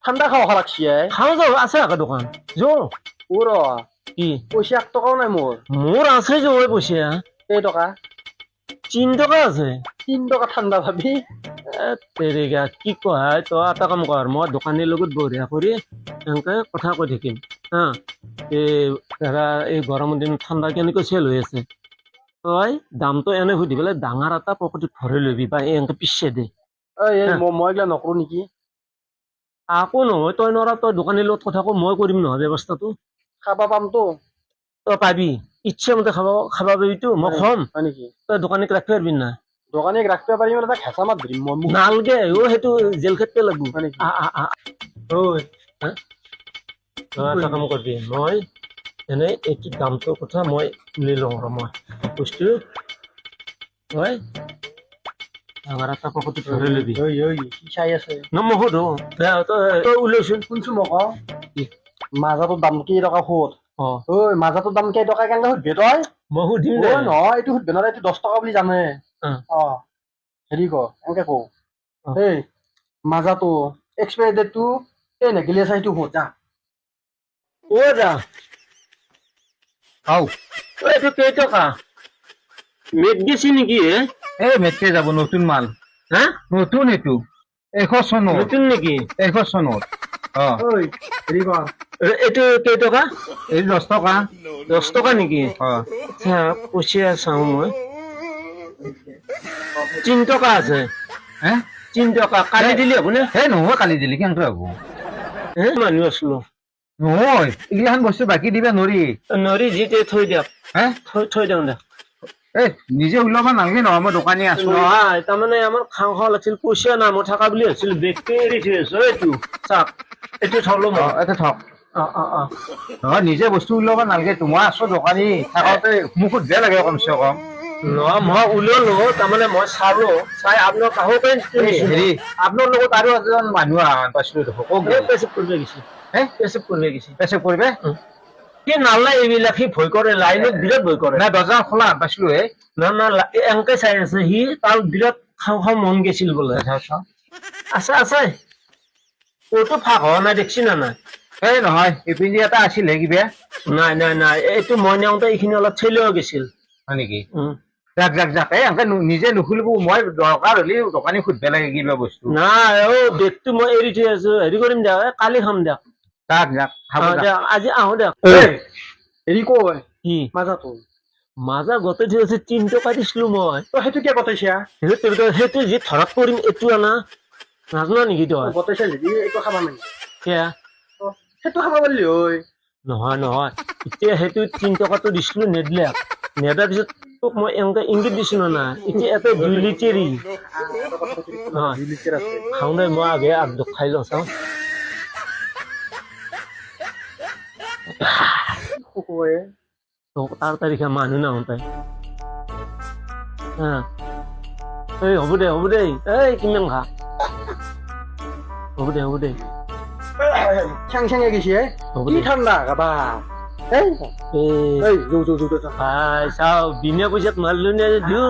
ঠাণ্ডা খাওয়া লাগছি খাও যাও আছে আকা দোকান যো ওর কি পয়সা 1 টাকাও নাই মোর মোর আছে যে ওই পয়সা এই টাকা 3 টাকা আছে 3 টাকা ঠাণ্ডা ভাবি তেরেগা কি কয় তো এটা কাম কৰ মই দোকানীৰ লগত বঢ়িয়া কৰি এনেকে কথা কৈ থাকিম হা ধৰা এই গৰমৰ দিনত ঠাণ্ডা কেনেকৈ চেল হৈ আছে তই দামটো এনে সুধি পেলাই ডাঙৰ এটা পকেটত ভৰাই লবি বা এনেকে পিছে দে মই এগলা নকৰো নেকি আকৌ নহয় তই নৰা তই দোকানীৰ লগত কথা কওঁ মই কৰিম নহয় ব্যৱস্থাটো খাবা পামতো তই পাবি ইচ্ছে মতে খাবা পাবিতো মই খম হয় নেকি তই দোকানীক ৰাখিব পাৰিবি না দোকানীক ৰাখিব পাৰিম এটা খেঁচা মাত ধৰিম মই নালগে সেইটো জেল খেততে লাগব হয় নেকি ঐ তই এটা কাম কৰিবি মই এনে এইটো দামটোৰ কথা মই উলিয়াই লওঁ আৰু মই বস্তু তই ডাঙৰ এটা পকেটত ভৰাই লবি কি চাই আছে মই সুধো তই উলিয়াইছোন শুনছো মোক মাজাটোৰ দাম কেই টকা সোধ ঐ মাজাটোৰ দাম কেই টকা কেনেকে সুধবি তই মই সুধিম দে নহয় এইটো সুধবি নহয় এইটো 10 টকা বুলি জানে হেৰি ক এনেকে কওঁ এই মাজাটো এক্সপায়াৰি ডেটটো এই নেগেলি আছে সেইটো সোধ যা যা খাও এইটো কেই টকা মেট গেছি নেকি এই মেটকে যাব নতুন মাল হা নতুন এইটো 100 চনৰ নতুন নেকি 100 চনৰ ঐ হেৰি কৰ এইটো কেই টকা এই 10 টকা 10 টকা নেকি অ পইচা চাওঁ মই 3 টকা আছে হে 3 টকা কালি দিলি হ'বনে হে নহয় কালি দিলি কেনেকৈ হ'ব মানুহ আছিলো নহয় এইগিলাখান বস্তু বাকী দিবা নৰি নৰি যিতে থৈ দিয়ক হে থৈ দিওঁ দে এই নিজে ওলাব নালাগে নহয় মই দোকানী আছো নহয় তাৰমানে আমাৰ খাওঁ লাগিছিল পইচা নাম থকা বুলি ভাবিছিলো বেগটো এৰি থৈ আছো এইটো চাওক এইটো থলো মই এটা থক অ নহয় নিজে বস্তু ওলাব নালাগে তোমাৰ আছো দোকানী থাকোঁতে মোক সুধিব লাগে কমচে কম নহয় মই ওলালো তাৰমানে মই চালো চাই আপোনাৰ কাষতে হেৰি আপোনাৰ লগত আৰু এজন মানুহ পাইছিলো দেখোন পেচাব কৰিব গৈছে পেচাব কৰিব গৈছে পেচাব কৰিবে সি নালাগে এইবিলাক সি ভয় কৰে লাইনত বিৰাট ভয় কৰে না দৰ্জা খোলা পাইছিলো হে না এনেকে চাই আছে সি তাৰ বিৰাট খাওঁ মন গৈছিল বোলে আছে আছে ক'তো ফাঁক হোৱা নাই দেখছি না নাই এই নহয় ইপিনে এটা আছিলে কিবা নাই এইটো মই নিওঁতে এইখিনি অলপ ঠেলিও গৈছিল হয় নেকি যাক এনেকে নিজে নুখুলিব মই দৰকাৰ হলে দোকানী সুধিব লাগে কিবা বস্তু নাই বেগটো মই এৰি থৈ আছো হেৰি কৰিম দিয়ক কালি খাম দিয়ক আজি আহো দিয়ক হেৰি কয় কি মাজাটো মাজা গতাই থৈ আছে 3 টকা দিছিলো মই তই সেইটো কিয় গতাইছা সেইটো যি ধৰাত পৰিম এইটো আনা নাজানা নেকি তই গতাইছা যদি এইটো খাবা নাই সেয়া সেইটো খাবা পাৰিলি ঐ নহয় এতিয়া সেইটো 3 টকাটো দিছিলো নেদিলে নেদাৰ পিছত তোক মই এনেকে ইংগিত দিছিলো না এতিয়া এটা 2 লিটাৰি খাওঁ দে মই আগে আগদক খাই লওঁ চাওঁ তাৰ তাৰিখে মানুহ নাহোঁতে এই হ'ব দে এই কিমান খা হ'ব দে চাং গেছি কি ঠাণ্ডা গাবা চাও বিনা পইচাত মাৰিলো নে দিওঁ